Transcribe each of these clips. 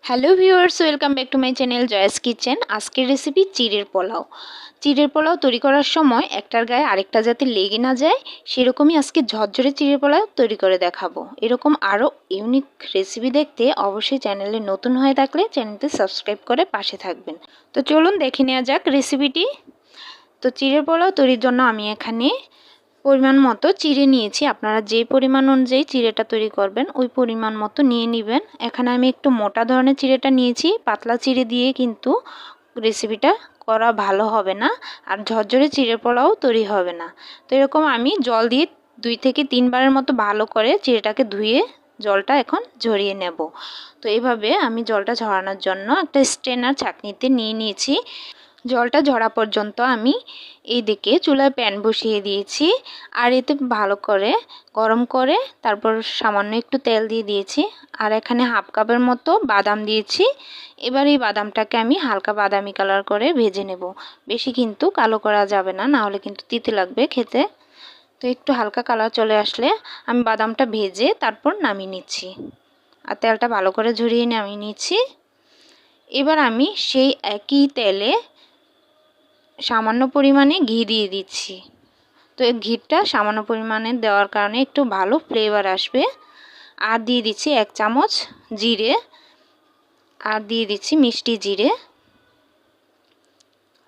Hello viewers, welcome back to my channel জয়াস kitchen. আজকের recipe চিড়ের pulao. চিড়ের pulao তৈরি করার সময় একটার গায়ে আরেকটা যাতে লেগে না যায় সেরকমই আজকে ঝরঝরে চিড়ের পোলাও তৈরি করে দেখাবো। এরকম আরও ইউনিক রেসিপি দেখতে অবশ্যই চ্যানেলে নতুন হয়ে থাকলে চ্যানেলটি সাবস্ক্রাইব করে পাশে থাকবেন। তো চলুন দেখে নেওয়া যাক রেসিপিটি। তো চিড়ের পোলাও তৈরির জন্য আমি এখানে পরিমাণ মতো চিড়ে নিয়েছি। আপনারা যে পরিমাণ অনুযায়ী চিড়েটা তৈরি করবেন ওই পরিমাণ মতো নিয়ে নেবেন। এখানে আমি একটু মোটা ধরনের চিড়েটা নিয়েছি। পাতলা চিড়ে দিয়ে কিন্তু রেসিপিটা করা ভালো হবে না, আর ঝরঝরে চিড়ের পোলাও তৈরি হবে না। তো এরকম আমি জল দিয়ে 2 থেকে 3 বারের মতো ভালো করে চিড়েটাকে ধুয়ে জলটা এখন ঝরিয়ে নেব। তো এইভাবে আমি জলটা ঝরানোর জন্য একটা স্ট্রেনার ছাঁকনিতে নিয়ে নিয়েছি। জলটা ঝরা পর্যন্ত আমি এইদিকে চুলায় প্যান বসিয়ে দিয়েছি, আর এতে ভালো করে গরম করে তারপর সামান্য একটু তেল দিয়ে দিয়েছি, আর এখানে হাফ কাপের মতো বাদাম দিয়েছি। এবার এই বাদামটাকে আমি হালকা বাদামি কালার করে ভেজে নেব। বেশি কিন্তু কালো করা যাবে না, না হলে কিন্তু তিতে লাগবে খেতে। তো একটু হালকা কালার চলে আসলে আমি বাদামটা ভেজে তারপর নামিয়ে নিচ্ছি, আর তেলটা ভালো করে ঝরিয়ে নামিয়ে নিচ্ছি। এবার আমি সেই একই তেলে সামান্য পরিমাণে ঘি দিয়ে দিচ্ছি। তো এই ঘিটা সামান্য পরিমাণে দেওয়ার কারণে একটু ভালো ফ্লেভার আসবে। আর দিয়ে দিচ্ছি 1 চামচ জিরে, আর দিয়ে দিচ্ছি মিষ্টি জিরে,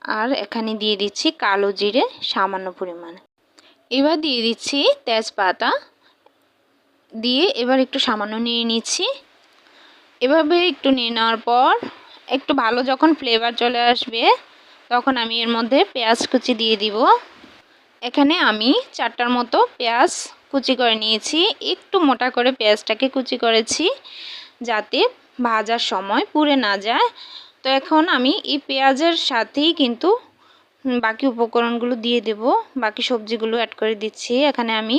আর এখানে দিয়ে দিচ্ছি কালো জিরে সামান্য পরিমাণে। এবার দিয়ে দিচ্ছি তেজপাতা, দিয়ে এবার একটু সামান্য নিয়ে নিচ্ছি। এভাবে একটু নিয়ে নেওয়ার পর একটু ভালো যখন ফ্লেভার চলে আসবে তখন আমি এর মধ্যে পেঁয়াজ কুচি দিয়ে দিব। এখানে আমি 4টার মতো পেঁয়াজ কুচি করে নিয়েছি। একটু মোটা করে পেঁয়াজটাকে কুচি করেছি যাতে ভাজার সময় পুড়ে না যায়। তো এখন আমি এই পেঁয়াজের সাথেই কিন্তু বাকি উপকরণগুলো দিয়ে দেব, বাকি সবজিগুলো অ্যাড করে দিচ্ছি। এখানে আমি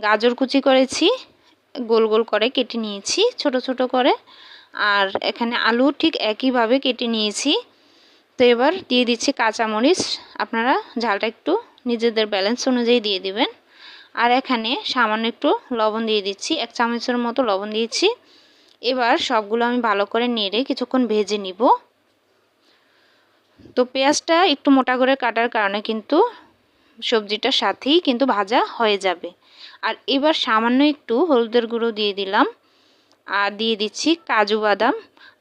গাজর কুচি করেছি, গোল গোল করে কেটে নিয়েছি ছোট ছোট করে, আর এখানে আলু ঠিক একইভাবে কেটে নিয়েছি। তো এবার দিয়ে দিচ্ছি কাঁচামরিচ, আপনারা ঝালটা একটু নিজেদের ব্যালেন্স অনুযায়ী দিয়ে দিবেন। আর এখানে সামান্য একটু লবণ দিয়ে দিচ্ছি, 1 চামচের মতো লবণ দিয়েছি। এবার সবগুলো আমি ভালো করে নেড়ে কিছুক্ষণ ভেজে নিব। তো পেঁয়াজটা একটু মোটা করে কাটার কারণে কিন্তু সবজিটার সাথেই কিন্তু ভাজা হয়ে যাবে। আর এবার সামান্য একটু হলুদের গুঁড়ো দিয়ে দিলাম, আর দিয়ে দিচ্ছি কাজু বাদাম।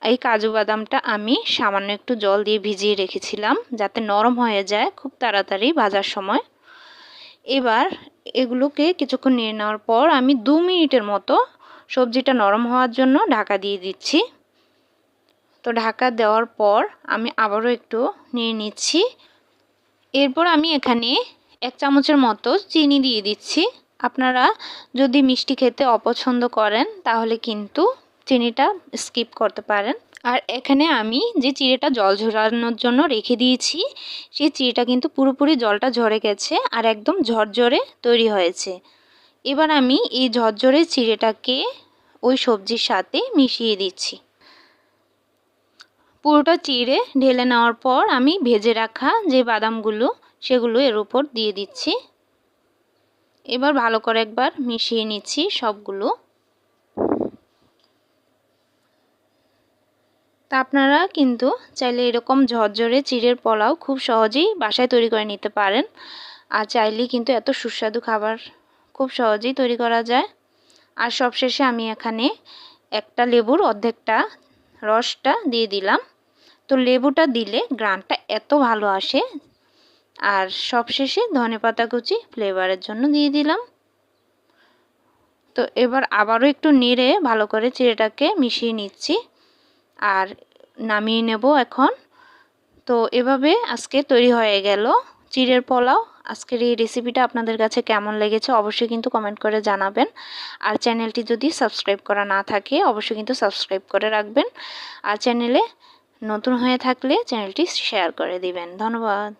এই কাজু বাদামটা আমি সামান্য একটু জল দিয়ে ভিজিয়ে রেখেছিলাম যাতে নরম হয়ে যায় খুব তাড়াতাড়ি ভাজার সময়। এবার এগুলোকে কিছুক্ষণ নিয়ে নেওয়ার পর আমি 2 মিনিটের মতো সবজিটা নরম হওয়ার জন্য ঢাকা দিয়ে দিচ্ছি। তো ঢাকা দেওয়ার পর আমি আবারও একটু নিয়ে নিচ্ছি। এরপর আমি এখানে 1 চামচের মতো চিনি দিয়ে দিচ্ছি। আপনারা যদি মিষ্টি খেতে অপছন্দ করেন তাহলে কিন্তু চিনিটা স্কিপ করতে পারেন। আর এখানে আমি যে চিড়েটা জল ঝরানোর জন্য রেখে দিয়েছি সেই চিড়েটা কিন্তু পুরোপুরি জলটা ঝরে গেছে আর একদম ঝরঝরে তৈরি হয়েছে। এবার আমি এই ঝরঝরে চিড়েটাকে ওই সবজির সাথে মিশিয়ে দিচ্ছি। পুরোটা চিড়ে ঢেলে নেওয়ার পর আমি ভেজে রাখা যে বাদামগুলো সেগুলো এর উপর দিয়ে দিচ্ছি। এবার ভালো করে একবার মিশিয়ে নিচ্ছি সবগুলো। তা আপনারা কিন্তু চাইলে এরকম ঝরঝরে চিড়ের পোলাও খুব সহজেই বাসায় তৈরি করে নিতে পারেন। আর চাইলে কিন্তু এত সুস্বাদু খাবার খুব সহজেই তৈরি করা যায়। আর সবশেষে আমি এখানে একটা লেবুর অর্ধেকটা রসটা দিয়ে দিলাম। তো লেবুটা দিলে গ্রানটা এত ভালো আসে। আর সবশেষে ধনেপাতা কুচি ফ্লেভারের জন্য দিয়ে দিলাম। তো এবার আবারও একটু নেড়ে ভালো করে চিড়েটাকে মিশিয়ে নিচ্ছি আর নামিয়ে নেব এখন। তো এভাবে আজকে তৈরি হয়ে গেল চিড়ের পোলাও। আজকের এই রেসিপিটা আপনাদের কাছে কেমন লেগেছে অবশ্যই কিন্তু কমেন্ট করে জানাবেন। আর চ্যানেলটি যদি সাবস্ক্রাইব করা না থাকে অবশ্যই কিন্তু সাবস্ক্রাইব করে রাখবেন। আর চ্যানেলে নতুন হয়ে থাকলে চ্যানেলটি শেয়ার করে দিবেন। ধন্যবাদ।